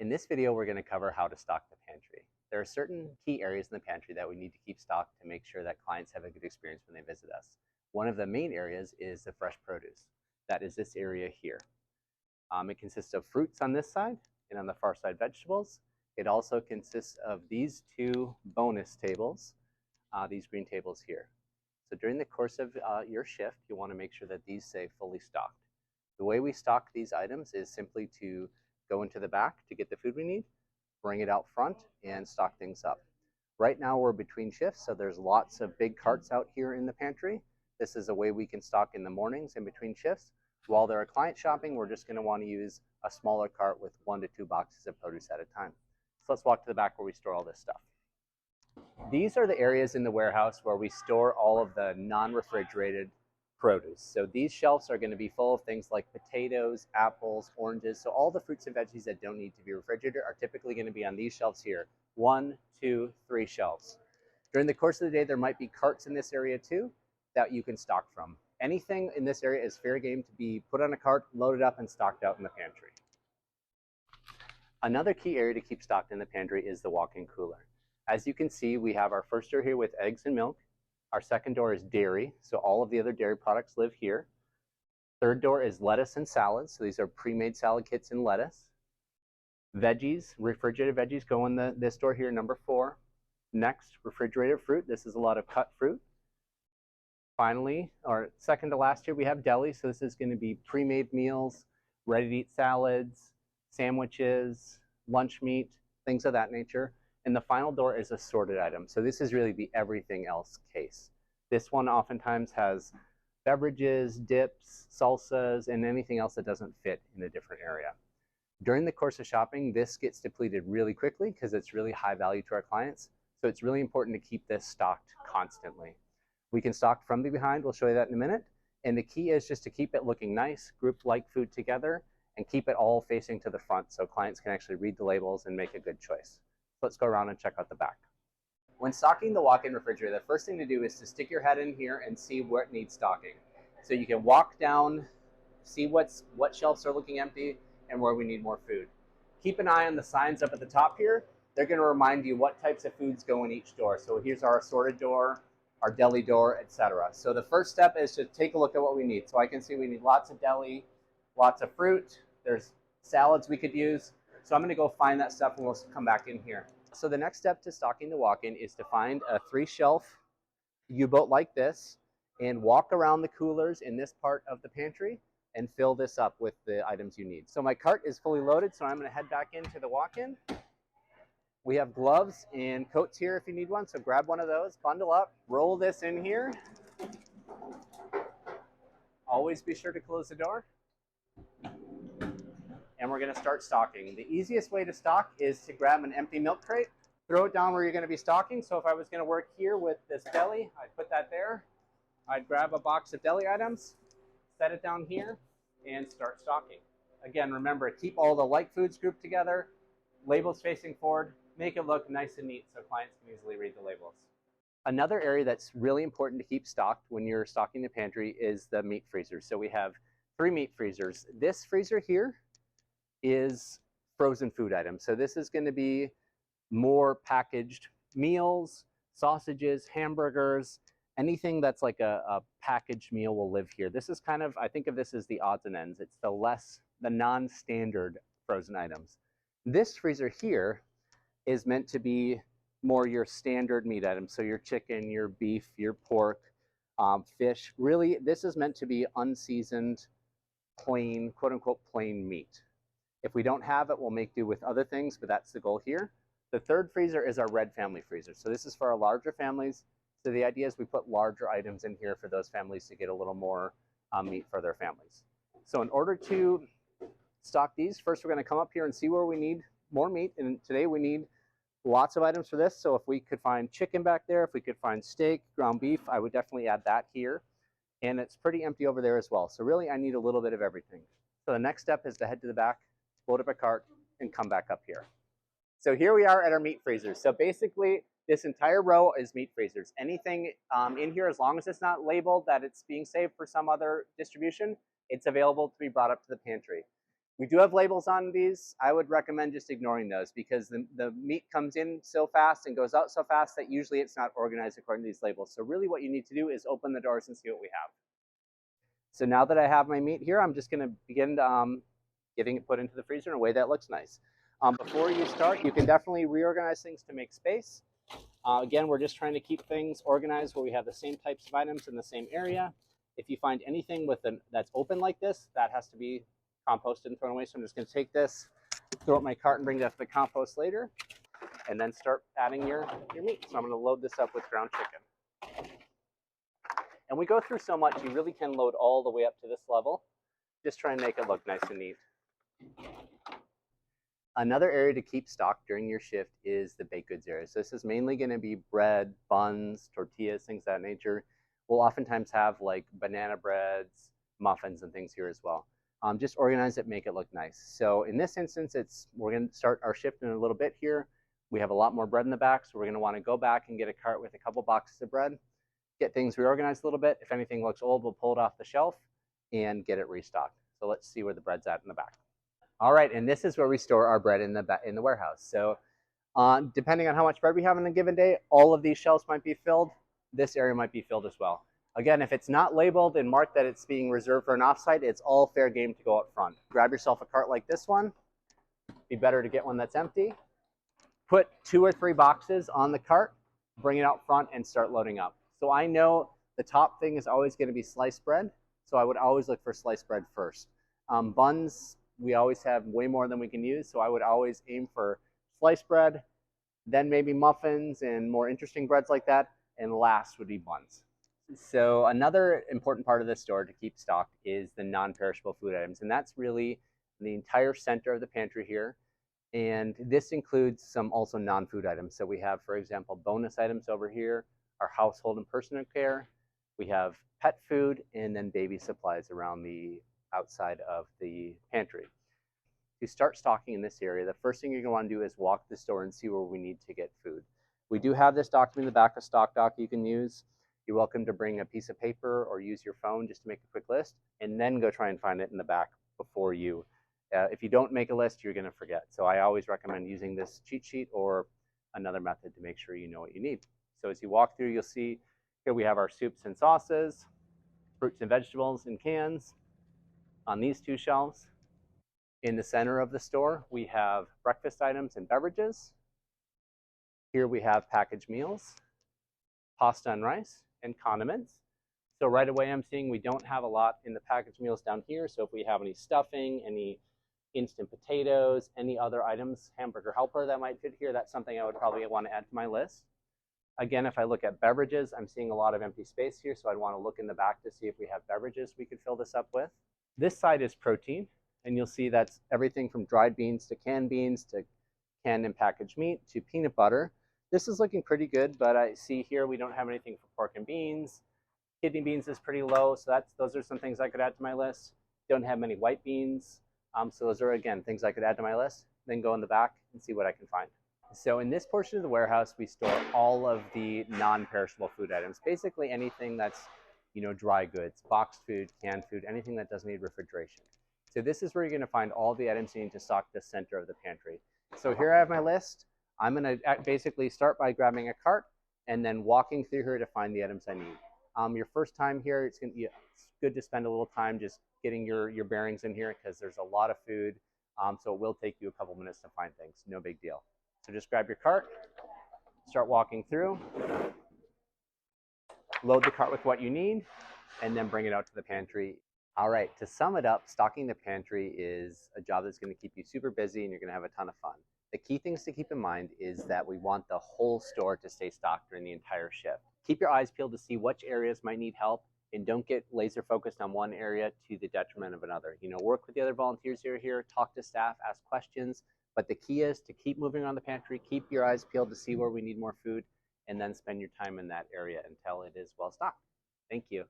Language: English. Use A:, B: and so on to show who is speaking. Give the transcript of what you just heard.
A: In this video, we're going to cover how to stock the pantry. There are certain key areas in the pantry that we need to keep stocked to make sure that clients have a good experience when they visit us. One of the main areas is the fresh produce. That is this area here. It consists of fruits on this side, and on the far side, vegetables. It also consists of these two bonus tables, these green tables here. So during the course of your shift, you want to make sure that these stay fully stocked. The way we stock these items is simply to go into the back to get the food we need, bring it out front, and stock things up. Right now we're between shifts, so there's lots of big carts out here in the pantry. This is a way we can stock in the mornings in between shifts. While there are clients shopping, we're just going to want to use a smaller cart with 1 to 2 boxes of produce at a time. So let's walk to the back where we store all this stuff. These are the areas in the warehouse where we store all of the non-refrigerated produce. So these shelves are going to be full of things like potatoes, apples, oranges. So all the fruits and veggies that don't need to be refrigerated are typically going to be on these shelves here. 1, 2, 3 shelves. During the course of the day, there might be carts in this area too that you can stock from. Anything in this area is fair game to be put on a cart, loaded up, and stocked out in the pantry. Another key area to keep stocked in the pantry is the walk-in cooler. As you can see, we have our first door here with eggs and milk. Our second door is dairy, so all of the other dairy products live here. Third door is lettuce and salads, so these are pre-made salad kits and lettuce. Veggies, refrigerated veggies go in this door here, number 4. Next, refrigerated fruit. This is a lot of cut fruit. Finally, or second to last here, we have deli, so this is going to be pre-made meals, ready-to-eat salads, sandwiches, lunch meat, things of that nature. And the final door is assorted items. So this is really the everything else case. This one oftentimes has beverages, dips, salsas, and anything else that doesn't fit in a different area. During the course of shopping, this gets depleted really quickly because it's really high value to our clients. So it's really important to keep this stocked constantly. We can stock from the behind. We'll show you that in a minute. And the key is just to keep it looking nice, group like food together, and keep it all facing to the front so clients can actually read the labels and make a good choice. Let's go around and check out the back. When stocking the walk-in refrigerator, the first thing to do is to stick your head in here and see what needs stocking. So you can walk down, see what shelves are looking empty and where we need more food. Keep an eye on the signs up at the top here. They're going to remind you what types of foods go in each door. So here's our assorted door, our deli door, etc. So the first step is to take a look at what we need. So I can see we need lots of deli, lots of fruit. There's salads we could use. So I'm going to go find that stuff and we'll come back in here. So the next step to stocking the walk-in is to find a 3-shelf U-boat like this and walk around the coolers in this part of the pantry and fill this up with the items you need. So my cart is fully loaded, so I'm going to head back into the walk-in. We have gloves and coats here if you need one, so grab one of those, bundle up, roll this in here. Always be sure to close the door. And we're going to start stocking. The easiest way to stock is to grab an empty milk crate, throw it down where you're going to be stocking. So if I was going to work here with this deli, I'd put that there. I'd grab a box of deli items, set it down here, and start stocking. Again, remember, keep all the like foods grouped together, labels facing forward, make it look nice and neat so clients can easily read the labels. Another area that's really important to keep stocked when you're stocking the pantry is the meat freezers. So we have 3 meat freezers. This freezer here is frozen food items. So this is going to be more packaged meals, sausages, hamburgers, anything that's like a packaged meal will live here. This is kind of, I think of this as the odds and ends. It's the non-standard frozen items. This freezer here is meant to be more your standard meat items. So your chicken, your beef, your pork, fish. Really, this is meant to be unseasoned, plain, quote unquote, plain meat. If we don't have it, we'll make do with other things, but that's the goal here. The third freezer is our red family freezer. So this is for our larger families. So the idea is we put larger items in here for those families to get a little more meat for their families. So in order to stock these, first we're going to come up here and see where we need more meat. And today we need lots of items for this. So if we could find chicken back there, if we could find steak, ground beef, I would definitely add that here. And it's pretty empty over there as well. So really I need a little bit of everything. So the next step is to head to the back, load up a cart, and come back up here. So here we are at our meat freezers. So basically, this entire row is meat freezers. Anything in here, as long as it's not labeled that it's being saved for some other distribution, it's available to be brought up to the pantry. We do have labels on these. I would recommend just ignoring those because the meat comes in so fast and goes out so fast that usually it's not organized according to these labels. So really what you need to do is open the doors and see what we have. So now that I have my meat here, I'm just gonna begin getting it put into the freezer in a way that looks nice. Before you start, you can definitely reorganize things to make space. Again, we're just trying to keep things organized where we have the same types of items in the same area. If you find anything that's open like this, that has to be composted and thrown away. So I'm just going to take this, throw it in my cart, and bring that to the compost later, and then start adding your meat. So I'm going to load this up with ground chicken. And we go through so much, you really can load all the way up to this level. Just try and make it look nice and neat. Another area to keep stocked during your shift is the baked goods area. So this is mainly going to be bread, buns, tortillas, things of that nature. We'll oftentimes have like banana breads, muffins, and things here as well. Just organize it, make it look nice. So in this instance, we're going to start our shift in a little bit here. We have a lot more bread in the back, so we're going to want to go back and get a cart with a couple boxes of bread, get things reorganized a little bit. If anything looks old, we'll pull it off the shelf and get it restocked. So let's see where the bread's at in the back. All right, and this is where we store our bread in the warehouse. So depending on how much bread we have in a given day, all of these shelves might be filled. This area might be filled as well. Again, if it's not labeled and marked that it's being reserved for an offsite, it's all fair game to go up front. Grab yourself a cart like this one. Be better to get one that's empty. Put 2 or 3 boxes on the cart, bring it out front, and start loading up. So I know the top thing is always going to be sliced bread, so I would always look for sliced bread first. Buns, we always have way more than we can use, so I would always aim for sliced bread, then maybe muffins and more interesting breads like that, and last would be buns. So another important part of the store to keep stocked is the non-perishable food items, and that's really the entire center of the pantry here. And this includes some also non-food items. So we have, for example, bonus items over here, our household and personal care. We have pet food, and then baby supplies around the outside of the pantry. To start stocking in this area, the first thing you're going to want to do is walk the store and see where we need to get food. We do have this document in the back, a stock doc you can use. You're welcome to bring a piece of paper or use your phone just to make a quick list, and then go try and find it in the back before you. If you don't make a list, you're going to forget. So I always recommend using this cheat sheet or another method to make sure you know what you need. So as you walk through, you'll see here we have our soups and sauces, fruits and vegetables in cans on these 2 shelves. In the center of the store, we have breakfast items and beverages. Here we have packaged meals, pasta and rice, and condiments. So right away I'm seeing we don't have a lot in the packaged meals down here. So if we have any stuffing, any instant potatoes, any other items, hamburger helper that might fit here, that's something I would probably want to add to my list. Again, if I look at beverages, I'm seeing a lot of empty space here, so I'd want to look in the back to see if we have beverages we could fill this up with. This side is protein, and you'll see that's everything from dried beans to canned canned and packaged meat to peanut butter. This is looking pretty good, but I see here we don't have anything for pork and beans. Kidney beans is pretty low, so those are some things I could add to my list. Don't have many white beans, so those are, again, things I could add to my list. Then go in the back and see what I can find. So in this portion of the warehouse, we store all of the non-perishable food items, basically anything that's, dry goods, boxed food, canned food, anything that doesn't need refrigeration. So this is where you're going to find all the items you need to stock the center of the pantry. So here I have my list. I'm going to basically start by grabbing a cart and then walking through here to find the items I need. Your first time here, it's good to spend a little time just getting your bearings in here because there's a lot of food, so it will take you a couple minutes to find things. No big deal. So just grab your cart, start walking through, load the cart with what you need, and then bring it out to the pantry. All right, to sum it up, stocking the pantry is a job that's going to keep you super busy and you're going to have a ton of fun. The key things to keep in mind is that we want the whole store to stay stocked during the entire shift. Keep your eyes peeled to see which areas might need help, and don't get laser focused on one area to the detriment of another. Work with the other volunteers who are here, talk to staff, ask questions, but the key is to keep moving around the pantry, keep your eyes peeled to see where we need more food, and then spend your time in that area until it is well stocked. Thank you.